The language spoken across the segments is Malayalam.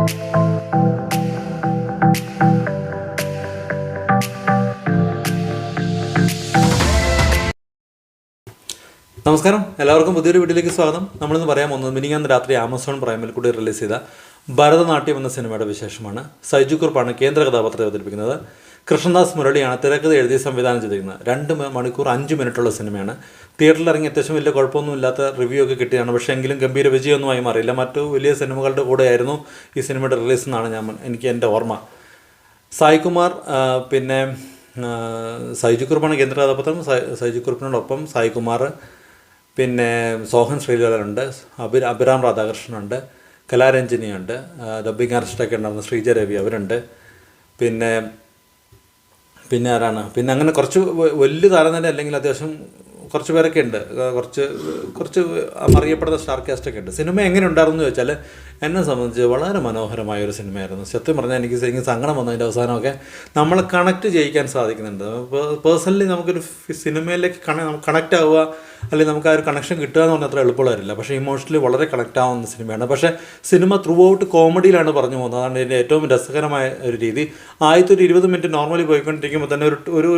നമസ്കാരം, എല്ലാവർക്കും പുതിയൊരു വീഡിയോയിലേക്ക് സ്വാഗതം. നമ്മളിന്ന് പറയാൻ പോകുന്നത് മിനിങ്ങാന്ന് രാത്രി ആമസോൺ പ്രൈമിൽ കൂടി റിലീസ് ചെയ്ത ഭരതനാട്യം എന്ന സിനിമയുടെ വിശേഷമാണ്. സൈജു കുറുപ്പാണ് കേന്ദ്ര കഥാപാത്രത്തെ അവതരിപ്പിക്കുന്നത്. കൃഷ്ണദാസ് മുരളിയാണ് തിരക്കഥ എഴുതി സംവിധാനം ചെയ്തിരിക്കുന്നത്. 2 മണിക്കൂർ 5 മിനിറ്റുള്ള സിനിമയാണ്. തിയേറ്ററിൽ ഇറങ്ങി അത്യാവശ്യം വലിയ കുഴപ്പമൊന്നുമില്ലാത്ത റിവ്യൂ ഒക്കെ കിട്ടിയാണ്. പക്ഷേ എങ്കിലും ഗംഭീര വിജയമൊന്നുമായി മാറിയില്ല. മറ്റു വലിയ സിനിമകളുടെ കൂടെയായിരുന്നു ഈ സിനിമയുടെ റിലീസ് എന്നാണ് എനിക്ക് എൻ്റെ ഓർമ്മ. സായികുമാർ, പിന്നെ സൈജു കുറുപ്പാണ് കേന്ദ്ര കഥാപാത്രം. സൈജു കുറുപ്പിനോടൊപ്പം സായികുമാർ, പിന്നെ സോഹൻ ശ്രീലാലുണ്ട്, അഭിരാം രാധാകൃഷ്ണനുണ്ട്, കലാരഞ്ജിനിയുണ്ട്, ഡബ്ബിംഗ് ആർട്ടിസ്റ്റൊക്കെ ഉണ്ടായിരുന്ന ശ്രീജ രവി അവരുണ്ട്. പിന്നെ ആരാണ്, പിന്നെ അങ്ങനെ കുറച്ച് വലിയ താരം തന്നെ അല്ലെങ്കിൽ അത്യാവശ്യം കുറച്ച് പേരൊക്കെ ഉണ്ട്. കുറച്ച് അറിയപ്പെടുന്ന സ്റ്റാർ കാസ്റ്റൊക്കെ ഉണ്ട്. സിനിമ എങ്ങനെ ഉണ്ടായിരുന്നു എന്ന് ചോദിച്ചാൽ എന്നെ സംബന്ധിച്ച് വളരെ മനോഹരമായൊരു സിനിമയായിരുന്നു. സത്യം പറഞ്ഞാൽ എനിക്ക് സങ്കടം വന്നതിൻ്റെ അവസാനമൊക്കെ നമ്മളെ കണക്റ്റ് ചെയ്യിക്കാൻ സാധിക്കുന്നുണ്ട്. പേഴ്സണലി നമുക്കൊരു സിനിമയിലേക്ക് കണക്റ്റ് ആവുക അല്ലെങ്കിൽ നമുക്ക് ആ ഒരു കണക്ഷൻ കിട്ടുക എന്ന് പറഞ്ഞാൽ അത്ര എളുപ്പമുള്ളവരില്ല. പക്ഷേ ഇമോഷണലി വളരെ കണക്റ്റ് ആവുന്ന സിനിമയാണ്. പക്ഷേ സിനിമ ത്രൂ ഔട്ട് കോമഡിയിലാണ് പറഞ്ഞു പോകുന്നത്. അതാണ് ഇതിൻ്റെ ഏറ്റവും രസകരമായ ഒരു രീതി. ആദ്യത്തെ ഒരു 20 മിനിറ്റ് നോർമലി പോയിക്കൊണ്ടിരിക്കുമ്പോൾ തന്നെ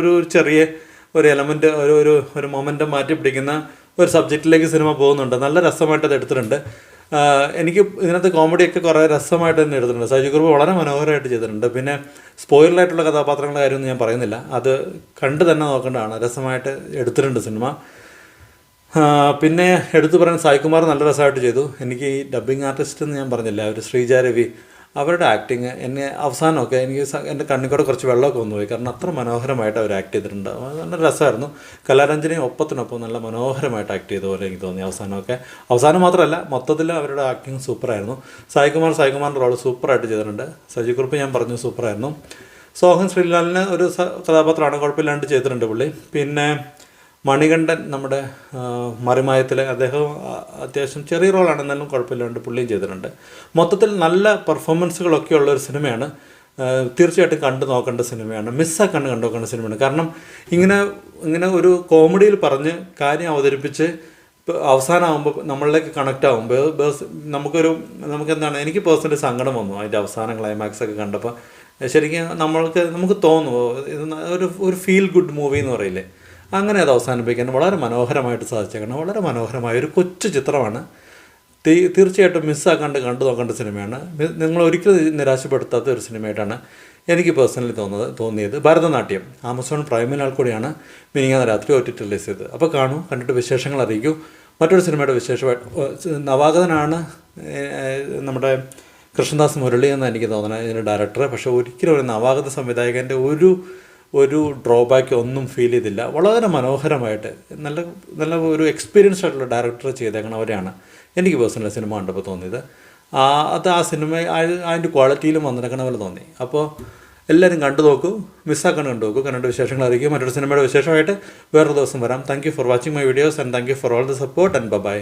ഒരു ചെറിയ ഒരു എലമെൻറ്റ് ഒരു മൊമെൻ്റ് മാറ്റി പിടിക്കുന്ന ഒരു സബ്ജക്റ്റിലേക്ക് സിനിമ പോകുന്നുണ്ട്. നല്ല രസമായിട്ട് അത് എടുത്തിട്ടുണ്ട്. എനിക്ക് ഇതിനകത്ത് കോമഡിയൊക്കെ കുറേ രസമായിട്ട് തന്നെ എടുത്തിട്ടുണ്ട്. സൈജു കുറുപ്പ് വളരെ മനോഹരമായിട്ട് ചെയ്തിട്ടുണ്ട്. പിന്നെ സ്പോയിലറായിട്ടുള്ള കഥാപാത്രങ്ങളുടെ കാര്യമൊന്നും ഞാൻ പറയുന്നില്ല, അത് കണ്ട് തന്നെ നോക്കേണ്ടതാണ്. രസമായിട്ട് എടുത്തിട്ടുണ്ട് സിനിമ. പിന്നെ എടുത്തു പറയാൻ സായികുമാർ നല്ല രസമായിട്ട് ചെയ്തു. എനിക്ക് ഈ ഡബ്ബിംഗ് ആർട്ടിസ്റ്റ് എന്ന് ഞാൻ പറഞ്ഞില്ല, അവർ ശ്രീജ രവി, അവരുടെ ആക്ടിങ് എന്നെ അവസാനമൊക്കെ എൻ്റെ കണ്ണിക്കൂടെ കുറച്ച് വെള്ളമൊക്കെ വന്നുപോയി. കാരണം അത്ര മനോഹരമായിട്ട് അവർ ആക്ട് ചെയ്തിട്ടുണ്ട്. നല്ല രസമായിരുന്നു. കലാരഞ്ജനയും ഒപ്പത്തിനൊപ്പം നല്ല മനോഹരമായിട്ട് ആക്ട് ചെയ്ത പോലെ എനിക്ക് തോന്നി. അവസാനം മാത്രമല്ല, മൊത്തത്തിൽ അവരുടെ ആക്ടിങ് സൂപ്പറായിരുന്നു. സായികുമാറിൻ്റെ റോൾ സൂപ്പറായിട്ട് ചെയ്തിട്ടുണ്ട്. സജി കുറുപ്പ് ഞാൻ പറഞ്ഞു സൂപ്പറായിരുന്നു. സോഹൻ ശ്രീലാലിന് ഒരു കഥാപാത്രമാണ്, കുഴപ്പമില്ലാണ്ട് ചെയ്തിട്ടുണ്ട് പുള്ളി. പിന്നെ മണികണ്ഠൻ, നമ്മുടെ മറിമായത്തിൽ, അദ്ദേഹം അത്യാവശ്യം ചെറിയ റോളാണ്, എന്നാലും കുഴപ്പമില്ലാണ്ട് പുള്ളിയും ചെയ്തിട്ടുണ്ട്. മൊത്തത്തിൽ നല്ല പെർഫോമൻസുകളൊക്കെ ഉള്ളൊരു സിനിമയാണ്. തീർച്ചയായിട്ടും കണ്ടു നോക്കേണ്ട സിനിമയാണ്. മിസ്സാക്കാണ്ട് കണ്ടു നോക്കേണ്ട സിനിമയാണ്. കാരണം ഇങ്ങനെ ഒരു കോമഡിയിൽ പറഞ്ഞ് കാര്യം അവതരിപ്പിച്ച് അവസാനമാകുമ്പോൾ നമ്മളിലേക്ക് കണക്റ്റ് ആകുമ്പോൾ നമുക്കെന്താണ്, എനിക്ക് പേഴ്സണലി സങ്കടം വന്നു അതിൻ്റെ അവസാനം ക്ലൈമാക്സൊക്കെ കണ്ടപ്പോൾ. ശരിക്കും നമുക്ക് തോന്നുമോ ഒരു ഫീൽ ഗുഡ് മൂവി എന്ന് പറയില്ലേ, അങ്ങനെ അത് അവസാനിപ്പിക്കാൻ വളരെ മനോഹരമായിട്ട് സാധിച്ചേക്കണം. വളരെ മനോഹരമായ ഒരു കൊച്ചു ചിത്രമാണ്. തീർച്ചയായിട്ടും മിസ്സാക്കാണ്ട് കണ്ടു നോക്കേണ്ട സിനിമയാണ്. നിങ്ങൾ ഒരിക്കലും നിരാശപ്പെടുത്താത്ത ഒരു സിനിമയായിട്ടാണ് എനിക്ക് പേഴ്സണലി തോന്നിയത്. ഭരതനാട്യം ആമസോൺ പ്രൈമിനാൽ കൂടിയാണ് മിനിങ്ങാന്ന് രാത്രി OTT റിലീസ് ചെയ്തത്. അപ്പോൾ കാണൂ, കണ്ടിട്ട് വിശേഷങ്ങൾ അറിയിക്കൂ. മറ്റൊരു സിനിമയുടെ വിശേഷമായിട്ട് നവാഗതനാണ് നമ്മുടെ കൃഷ്ണദാസ് മുരളി എന്ന് എനിക്ക് തോന്നുന്നത് ഇതിൻ്റെ ഡയറക്ടർ. പക്ഷേ ഒരിക്കലും ഒരു നവാഗത സംവിധായകൻ്റെ ഒരു ഡ്രോബാക്ക് ഒന്നും ഫീൽ ചെയ്തില്ല. വളരെ മനോഹരമായിട്ട് നല്ല ഒരു എക്സ്പീരിയൻസ്ഡ് ആയിട്ടുള്ള ഡയറക്ടർ ചെയ്തേക്കണം അവരെയാണ് എനിക്ക് പേഴ്സണലി സിനിമ കണ്ടപ്പോൾ തോന്നിയത്. അത് ആ സിനിമ അതിൻ്റെ ക്വാളിറ്റിയിലും വന്നിരിക്കണ പോലെ തോന്നി. അപ്പോൾ എല്ലാവരും കണ്ടു നോക്കൂ, മിസ്സാക്കാണ്ട് കണ്ടു നോക്കൂ. കണ്ടിട്ട് വിശേഷങ്ങൾ അറിയിക്കും. മറ്റൊരു സിനിമയുടെ വിശേഷമായിട്ട് വേറൊരു ദിവസം വരാം. Thank you for watching my videos and thank you for all the support and by.